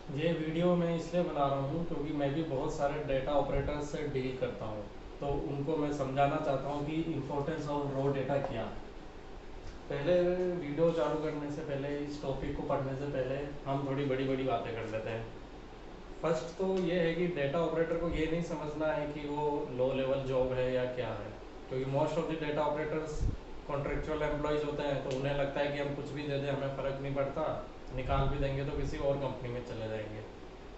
ये वीडियो मैं इसलिए बना रहा हूँ क्योंकि मैं भी बहुत सारे डेटा ऑपरेटर्स से डील करता हूँ। तो उनको मैं समझाना चाहता हूँ कि इम्पोर्टेंस ऑफ रॉ डेटा क्या है। पहले वीडियो चालू करने से पहले, इस टॉपिक को पढ़ने से पहले हम थोड़ी बड़ी बड़ी बातें कर लेते हैं। फर्स्ट तो ये है कि डेटा ऑपरेटर को ये नहीं समझना है कि वो लो लेवल जॉब है या क्या है, क्योंकि most of the data operators contractual employees होते हैं, तो उन्हें लगता है कि हम कुछ भी दे दें हमें फ़र्क नहीं पड़ता, निकाल भी देंगे तो किसी और कंपनी में चले जाएंगे।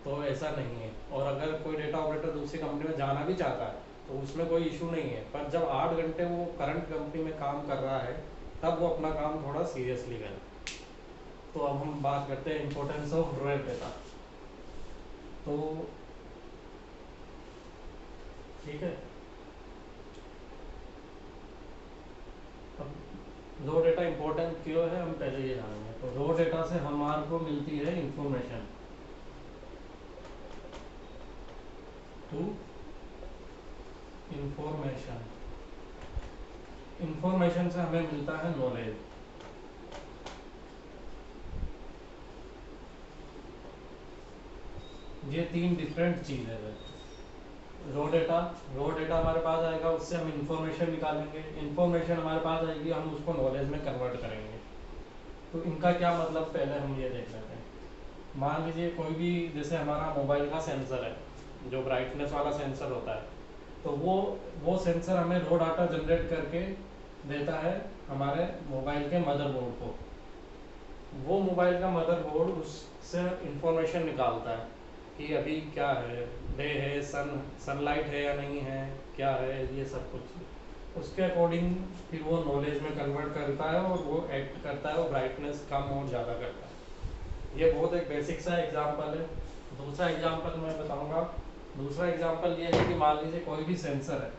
तो ऐसा नहीं है। और अगर कोई डेटा ऑपरेटर दूसरी कंपनी में जाना भी चाहता है तो उसमें कोई इशू नहीं है, पर जब 8 घंटे वो करंट कंपनी में काम कर रहा है तब वो अपना काम थोड़ा सीरियसली करे। तो अब हम बात करते हैं इम्पोर्टेंस ऑफ रॉ डेटा। तो ठीक है, अब रॉ डेटा इम्पोर्टेंट क्यों है हम पहले ये जानेंगे। तो रॉ डेटा से हमारे को मिलती है इंफॉर्मेशन टू इंफॉर्मेशन। इंफॉर्मेशन से हमें मिलता है नॉलेज। ये तीन डिफरेंट चीज़ है। रॉ डेटा, रॉ डेटा हमारे पास आएगा, उससे हम इंफॉर्मेशन निकालेंगे, इंफॉर्मेशन हमारे पास आएगी, हम उसको नॉलेज में कन्वर्ट करेंगे। तो इनका क्या मतलब, पहले हम ये देख लेते हैं। मान लीजिए कोई भी, जैसे हमारा मोबाइल का सेंसर है, जो ब्राइटनेस वाला सेंसर होता है, तो वो सेंसर हमें रॉ डाटा जनरेट करके देता है हमारे मोबाइल के मदरबोर्ड को। वो मोबाइल का मदरबोर्ड उससे इंफॉर्मेशन निकालता है कि अभी क्या है, डे है, सनलाइट है या नहीं है, क्या है, ये सब कुछ उसके अकॉर्डिंग फिर वो नॉलेज में कन्वर्ट करता है और वो एक्ट करता है, वो ब्राइटनेस कम और ज़्यादा करता है। ये बहुत एक बेसिक सा एग्जांपल है। दूसरा एग्जांपल मैं बताऊंगा। दूसरा एग्जांपल ये है कि मान लीजिए कोई भी सेंसर है,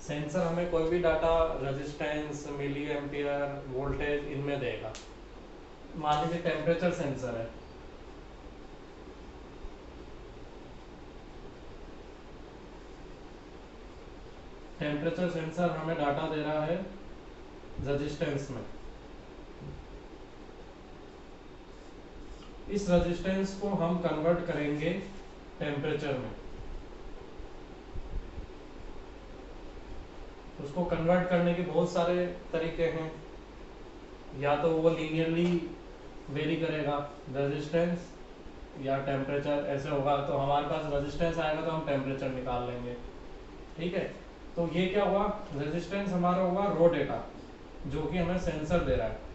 सेंसर हमें कोई भी data, resistance, milliampere, voltage इनमें देगा। मान लीजिए टेम्परेचर सेंसर है, टेम्परेचर सेंसर हमें डाटा दे रहा है रेजिस्टेंस में। इस रेजिस्टेंस को हम कन्वर्ट करेंगे टेम्परेचर में। उसको कन्वर्ट करने के बहुत सारे तरीके हैं। या तो वो लीनियरली वेरी करेगा रेजिस्टेंस या टेम्परेचर, ऐसे होगा तो हमारे पास रेजिस्टेंस आएगा तो हम टेम्परेचर निकाल लेंगे। ठीक है, तो ये क्या हुआ, रेजिस्टेंस हमारा हुआ रॉ डेटा जो कि हमें सेंसर दे रहा है।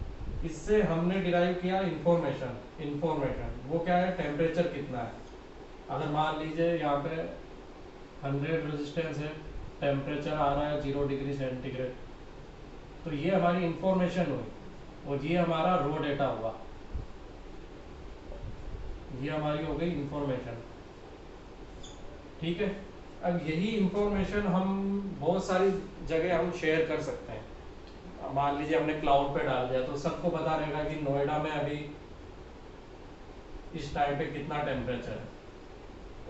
इससे हमने डिराइव किया इंफॉर्मेशन। इंफॉर्मेशन वो क्या है, टेम्परेचर कितना है। अगर मान लीजिए यहाँ पे 100 रेजिस्टेंस है, टेम्परेचर आ रहा है 0 डिग्री सेंटीग्रेड, तो ये हमारी इंफॉर्मेशन हुई और ये हमारा रॉ डेटा हुआ। ये हमारी हो गई इंफॉर्मेशन। ठीक है, अब यही इंफॉर्मेशन हम बहुत सारी जगह हम शेयर कर सकते हैं। मान लीजिए हमने क्लाउड पे डाल दिया तो सबको पता रहेगा कि नोएडा में अभी इस टाइम पे कितना टेम्परेचर है।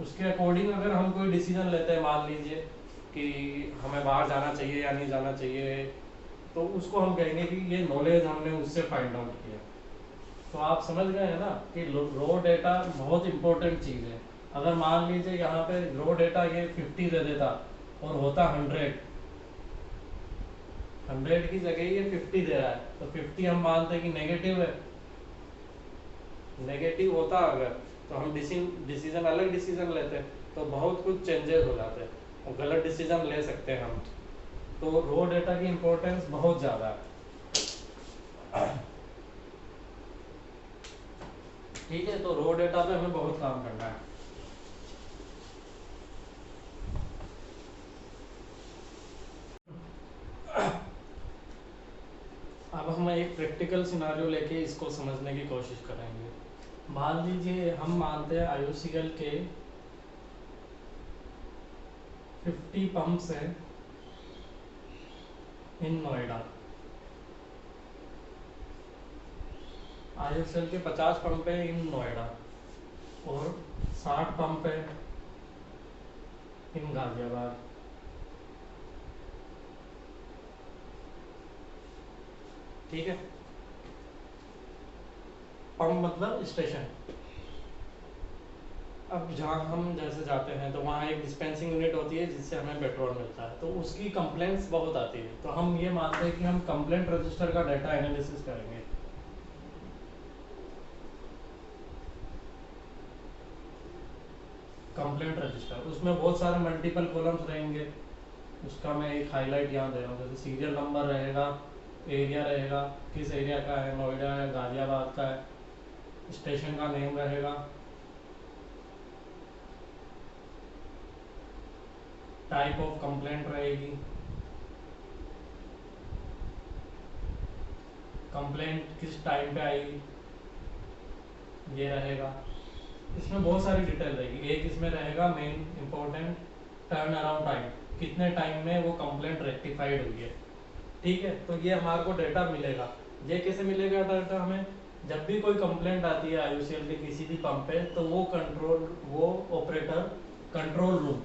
उसके अकॉर्डिंग अगर हम कोई डिसीजन लेते हैं, मान लीजिए कि हमें बाहर जाना चाहिए या नहीं जाना चाहिए, तो उसको हम कहेंगे कि ये नॉलेज हमने उससे फाइंड आउट किया। तो आप समझ गए हैं ना कि रॉ डेटा बहुत इंपॉर्टेंट चीज़ है। अगर मान लीजिए यहाँ पे रॉ डेटा ये 50 दे देता और होता 100, 100 की जगह ये 50 दे रहा है, तो 50 हम मानते हैं कि नेगेटिव है। नेगेटिव होता अगर, तो हम डिसीजन अलग डिसीजन लेते, तो बहुत कुछ चेंजेस हो जाते और गलत डिसीजन ले सकते हैं हम। तो रॉ डेटा की इम्पोर्टेंस बहुत ज़्यादा है। ठीक है, तो रॉ डेटा पे हमें बहुत काम करना है। अब हम एक प्रैक्टिकल सिनारियो लेके इसको समझने की कोशिश करेंगे। मान लीजिए हम मानते हैं IOCL के 50 पंप्स हैं इन नोएडा। IOCL के 50 पंप है इन नोएडा और 60 पंप है इन गाजियाबाद। ठीक है, पंप मतलब स्टेशन। अब जहाँ हम जैसे जाते हैं तो वहाँ एक डिस्पेंसिंग यूनिट होती है जिससे हमें पेट्रोल मिलता है, तो उसकी कंप्लेंट्स बहुत आती है, तो हम ये मानते हैं कि हम कंप्लेंट रजिस्टर का डाटा एनालिसिस करेंगे। कंप्लेंट रजिस्टर, उसमें बहुत सारे मल्टीपल कॉलम्स रहेंगे, उसका मैं एक हाईलाइट यहाँ दे रहा हूँ। जैसे सीरियल नंबर रहेगा, एरिया रहेगा, किस एरिया का है, नोएडा है, गाजियाबाद का है, स्टेशन का नेम रहेगा, टाइप ऑफ कंप्लेंट रहेगी, कंप्लेंट किस टाइम पे आएगी ये रहेगा। इसमें बहुत सारी डिटेल रहेगी। एक इसमें रहेगा main important turn around time, कितने टाइम में वो कंप्लेंट रेक्टिफाइड हुई है। ठीक है, तो ये हमारे को डेटा मिलेगा। ये कैसे मिलेगा डाटा हमें? जब भी कोई कंप्लेंट आती है IOCL के किसी भी पंप पे, तो वो ऑपरेटर कंट्रोल रूम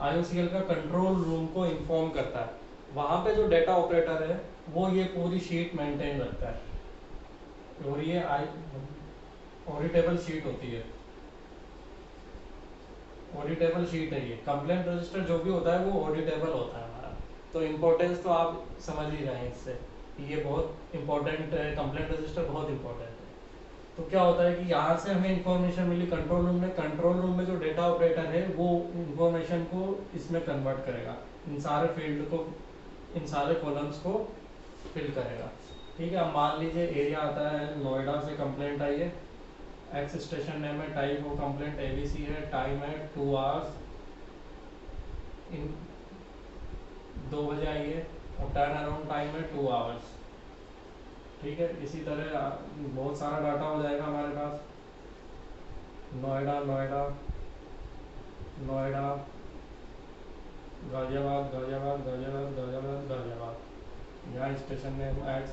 IOCL का कंट्रोल रूम को इन्फॉर्म करता है। वहाँ पे जो डेटा ऑपरेटर है वो ये पूरी शीट मेंटेन रखता है, और ये ऑडिटेबल शीट होती है। ऑडिटेबल शीट है ये। कंप्लेंट रजिस्टर जो भी होता है वो ऑडिटेबल होता है हमारा। तो इम्पोर्टेंस तो आप समझ ही रहे हैं इससे कि ये बहुत इंपॉर्टेंट है, कंप्लेंट रजिस्टर बहुत इंपॉर्टेंट है। तो क्या होता है कि यहाँ से हमें इंफॉर्मेशन मिली कंट्रोल रूम में जो डेटा ऑपरेटर है वो इंफॉर्मेशन को इसमें कन्वर्ट करेगा, इन सारे फील्ड को, इन सारे कॉलम्स को फिल करेगा। ठीक है, अब मान लीजिए एरिया आता है, नोएडा से कंप्लेंट आई है, एक्स स्टेशन नेम है, टाइप ऑफ कंप्लेंट ABC है, टाइम है 2 आवर्स, इन 2 बजे आई है, और टर्न अराउंड टाइम है 2 आवर्स। ठीक है, इसी तरह बहुत सारा डाटा हो जाएगा हमारे पास। नोएडा नोएडा नोएडा, गाजियाबाद गाजियाबाद गाजियाबाद गाजियाबाद गाजियाबाद, यहाँ station name X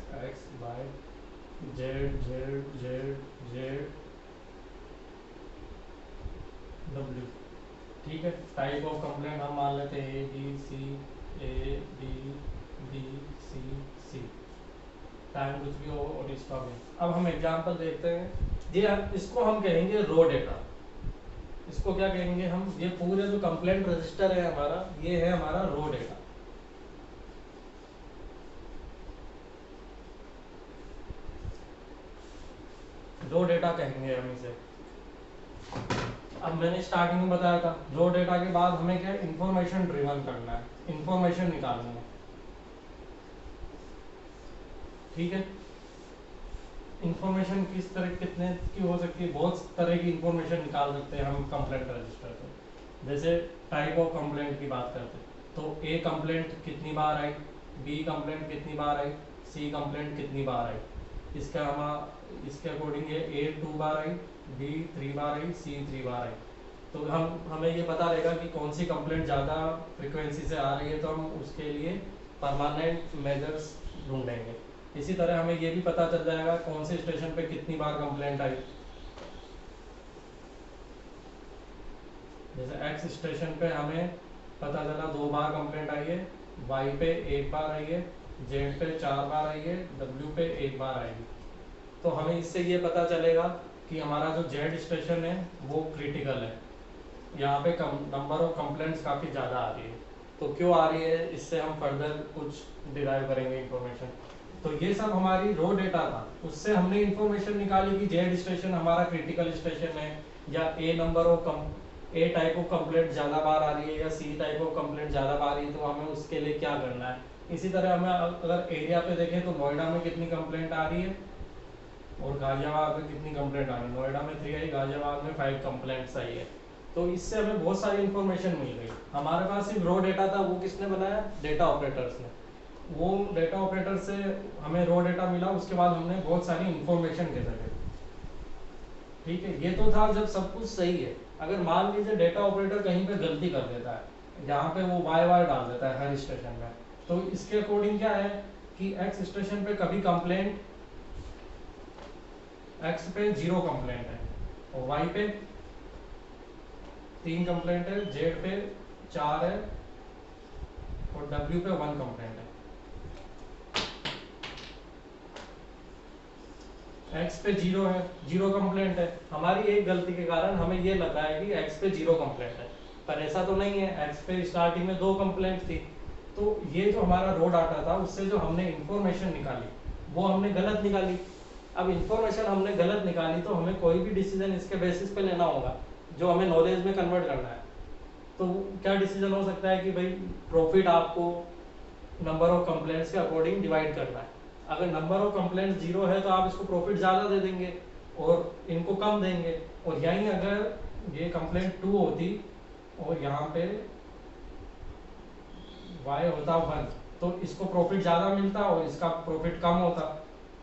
Z Z Z Z W। ठीक है, टाइप ऑफ कंप्लेंट हम मान लेते हैं ABC, टाइम कुछ भी हो और इसका भी। अब हम एग्जांपल देखते हैं। ये इसको हम कहेंगे रो डेटा। इसको क्या कहेंगे हम? ये पूरे जो कंप्लेंट रजिस्टर है हमारा, ये है हमारा रो डेटा। रो डेटा कहेंगे हम इसे। अब मैंने स्टार्टिंग में बताया था, रो डेटा के बाद हमें क्या इंफॉर्मेशन ड्रिवन करना है, इंफॉर्मेशन निकालनी है। ठीक है, इंफॉर्मेशन किस तरह कितने की हो सकती है? बहुत तरह की इंफॉर्मेशन निकाल सकते हैं हम कंप्लेंट रजिस्टर से। जैसे टाइप ऑफ कंप्लेंट की बात करते हैं, तो A कंप्लेंट कितनी बार आई, B कंप्लेंट कितनी बार आई, C कंप्लेंट कितनी बार आई। इसके अकॉर्डिंग ये A 2 bar I, B 3 bar I, C 3 बार आई। तो हमें ये पता रहेगा कि कौन सी कंप्लेंट ज़्यादा फ्रिक्वेंसी से आ रही है, तो हम उसके लिए परमानेंट मेजर्स ढूंढेंगे। इसी तरह हमें ये भी पता चल जाएगा कौन से स्टेशन पे कितनी बार कंप्लेंट आई। जैसे X स्टेशन पे हमें पता चला 2 बार कंप्लेंट आई है, Y पे 1 बार आई है, Z पे 4 बार आई है, W पे 1 बार आएगी। तो हमें इससे ये पता चलेगा कि हमारा जो Z स्टेशन है वो क्रिटिकल है, यहाँ पे नंबर ऑफ कंप्लेंट्स काफ़ी ज़्यादा आ रही है। तो क्यों आ रही है, इससे हम फर्दर कुछ डिराइव करेंगे इंफॉर्मेशन। तो ये सब हमारी रो डेटा था, उससे हमने इंफॉर्मेशन निकाली कि जेड स्टेशन हमारा क्रिटिकल स्टेशन है, या ए टाइप ऑफ कंप्लेंट ज़्यादा बार आ रही है, या C टाइप ऑफ कंप्लेंट ज़्यादा बार आ रही है, तो हमें उसके लिए क्या करना है। इसी तरह हमें अगर एरिया पे देखें तो नोएडा में कितनी कंप्लेंट आ रही है और गाजियाबाद में कितनी कंप्लेंट आ रही है। नोएडा में 3 आई, गाजियाबाद में 5 कंप्लेंट्स आई है। तो इससे हमें बहुत सारी इंफॉर्मेशन मिल गई। हमारे पास सिर्फ रो डेटा था, वो किसने बनाया? डेटा ऑपरेटर्स ने। वो डेटा ऑपरेटर से हमें रो डेटा मिला, उसके बाद हमने बहुत सारी इंफॉर्मेशन गेदर करी। ठीक है, ये तो था जब सब कुछ सही है। अगर मान लीजिए डेटा ऑपरेटर कहीं पे गलती कर देता है, यहाँ पे वो वाई डाल देता है हर स्टेशन में, तो इसके अकॉर्डिंग क्या है कि X स्टेशन पे कभी कंप्लेंट, X पे 0 कंप्लेंट है, और Y पे 3 कंप्लेंट है, Z पे 4 है, और W पे 1 कंप्लेंट है। एक्स पे जीरो है, जीरो कंप्लेंट है। हमारी एक गलती के कारण हमें ये लगा है कि एक्स पे जीरो कंप्लेंट है, पर ऐसा तो नहीं है। एक्स पे स्टार्टिंग में दो कंप्लेंट थी। तो ये जो हमारा रो डाटा था उससे जो हमने इंफॉर्मेशन निकाली वो हमने गलत निकाली। अब इंफॉर्मेशन हमने गलत निकाली तो हमें कोई भी डिसीजन इसके बेसिस पे लेना होगा जो हमें नॉलेज में कन्वर्ट करना है। तो क्या डिसीजन हो सकता है कि भाई प्रॉफिट आपको नंबर ऑफ कंप्लेंट्स के अकॉर्डिंग डिवाइड करना है। अगर नंबर ऑफ कंप्लेंट्स जीरो है तो आप इसको प्रॉफिट ज़्यादा दे देंगे और इनको कम देंगे। और यहीं अगर ये कंप्लेंट टू होती और यहाँ पे वाई होता वन तो इसको प्रॉफिट ज़्यादा मिलता और इसका प्रॉफिट कम होता।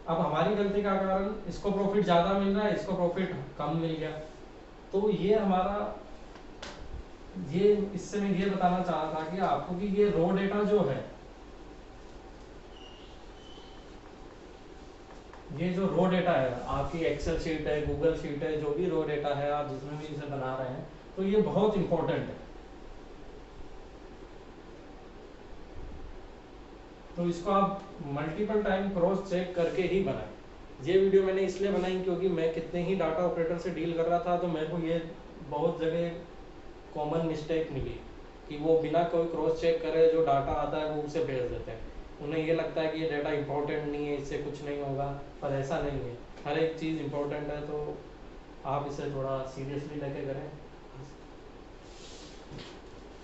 अब हमारी गलती का कारण इसको प्रॉफिट ज़्यादा मिल रहा है, इसको प्रॉफिट कम मिल गया। तो ये हमारा ये इससे मैं ये बताना चाह रहा था कि आपको कि ये रो डेटा जो है, ये जो रो डेटा है आपकी एक्सेल शीट है, गूगल शीट है, जो भी रो डेटा है आप जिसमें भी इसे बना रहे हैं, तो ये बहुत इंपॉर्टेंट है। तो इसको आप मल्टीपल टाइम क्रॉस चेक करके ही बनाएं। ये वीडियो मैंने इसलिए बनाई क्योंकि मैं कितने ही डाटा ऑपरेटर से डील कर रहा था तो मेरे को ये बहुत जगह कॉमन मिस्टेक मिली कि वो बिना कोई क्रॉस चेक करे जो डाटा आता है वो उसे भेज देते हैं। उन्हें ये लगता है कि ये डाटा इंपॉर्टेंट नहीं है, इससे कुछ नहीं होगा, पर ऐसा नहीं है। हर एक चीज़ इंपॉर्टेंट है, तो आप इसे थोड़ा सीरियसली लेके करें।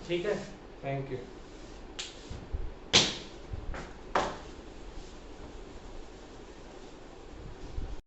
ठीक है, थैंक यू।